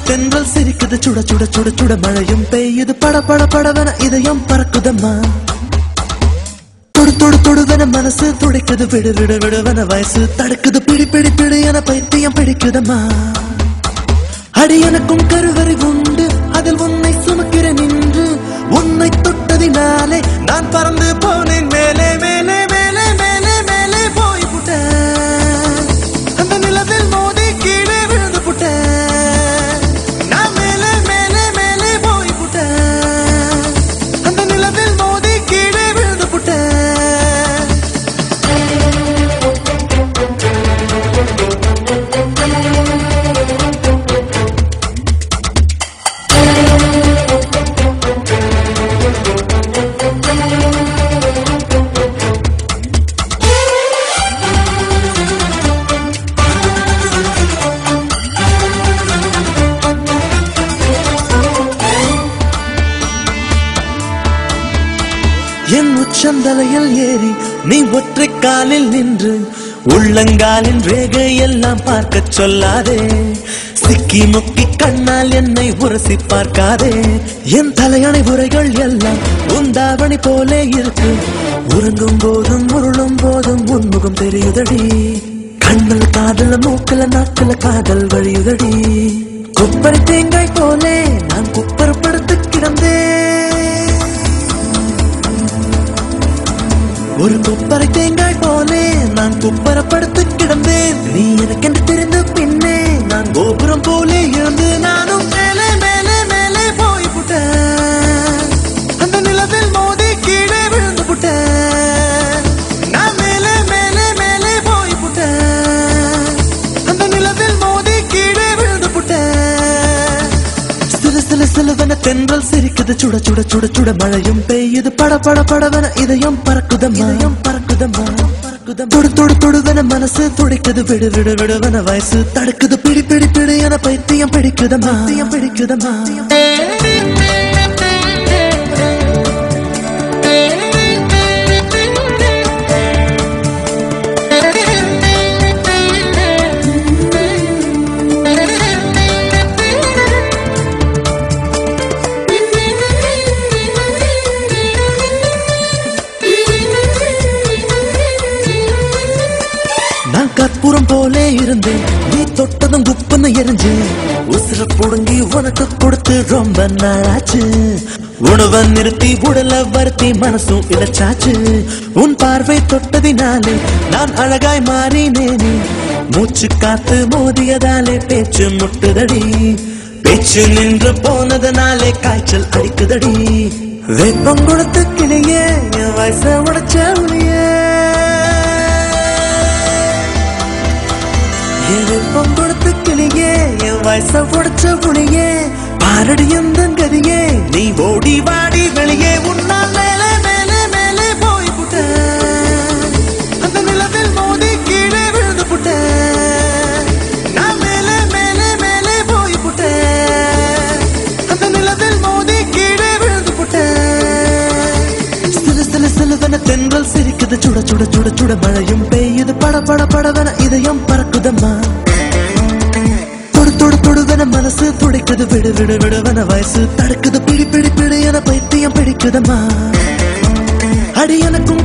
தென்றல் சிரிக்குது சுட சுட சுட சுட மழையும் பெய்யுது பட பட படவன இதயம் பறக்குதம்மா தொடு தொடு தொடுவன மனசு துடிக்குது விடு விடு விடுவன வயசு தடுக்குது பிடி பிடி பிடி என பைத்தியம் பிடிக்குதம்மா அடி எனக்கும் கருவறை உண்டு அதில் உன்னை சுமக்கிறேன் நின்று உன்னை தொட்டதினாலே நான் பறந்து போனேன் மேலே மேலே மேலே மேலே மேலே போய் புட்டேன் அந்த நிலவில் மோதி கீழே விழுந்து புட்டேன் நான் மேலே மேலே மேலே போய் புட்டேன் அந்த நிலவில் மோதி கீழே விழுந்து புட்டேன் என் உச்சந்தலையில் ஏறி நீ ஒற்றை காலில் நின்று உள்ளங்காலின் ரேகை எல்லாம் பார்க்க சொல்லாதே சிக்கி முக்கி கண்ணால் என்னை உரசி பார்க்காதே என் தலையணை உரைகள் எல்லாம் உந்தாவணி போலே இருக்கு உறங்கும் போதும் உருளும் போதும் உன்முகம் தெரியுதடி கண்ணல் காதல மூக்கல நாக்கல காதல் வழியுதடி கொப்பரை தேங்காய் போலே நான் குப்பரப்படுத்து கிடந்தேன் ஒரு கொப்பரை தேங்காய் போலே நான் குப்பரப்படுத்து கிடந்தேன் நீ எனக்கென்று தெரிந்த பின்னே நான் கோபுரம் போலே இருந்து நானும் மேலே மேலே மேலே போய் புட்டேன் அந்த நிலவில் மோதி கீழே விழுந்து புட்டேன் நான் மேலே மேலே மேலே போய் புட்டேன் அந்த நிலவில் மோதி கீழே விழுந்து புட்டேன் சிலு சிலு சிலுவன தென்றல் சிரிக்குது சுட சுட சுட சுட மழையும் பெய்யுது பட பட படவன இதயம் பறக்குதம்மா தொடு தொடு தொடுவன மனசு துடிக்குது விடு விடு விடுவன வயசு தடுக்குது பிடி பிடி பிடி என பைத்தியம் பிடிக்குதம்மா பிடிக்குதம்மா நான் கற்பூரம் போலே இருந்தேன் நீ தொட்டதும் குப்புன்னு எரிஞ்சு உசுர புடுங்கி உனக்கு கொடுத்து ரொம்ப நாளாச்சு உணவை நிறுத்தி உடலை வருத்தி மனசும் இழைச்சாச்சு உன் பார்வை தொட்டதினாலே நான் அழகாய் மாறினேனே மூச்சு காத்து மோதியதாலே பேச்சு முட்டுதடி பேச்சு நின்று போனதனாலே காய்ச்சல் அடிக்குதடி வெப்பம் கொடுத்து கிளியே என் வயசை உடைச்ச உளியே வெப்பம் கொடுத்து கிளியே என் வயசை உடைச்ச புளியே பாரடி எந்த கதியே நீ ஓடி வாடி வெளியே உன்னால் மேலே மேலே மேலே போய் புட்டேன் அந்த நிலவில் மோதி கீழே விழுந்து புட்டேன் நான் மேலே மேலே மேலே போய் புட்டேன் அந்த நிலவில் மோதி கீழே விழுந்து புட்டேன் சிலு சிலு சிலுவன தென்றல் சிரிக்குது சுட சுட சுட சுட மழையும் பெய்யுது பட பட படவன இதயம் பறக்குதம்மா தொடு தொடு தொடுவன மனசு துடிக்குது விடு விடு விடுவன வயசு தடுக்குது பிடி பிடி பிடி என பைத்தியம் பிடிக்குதம்மா அடி எனக்கும்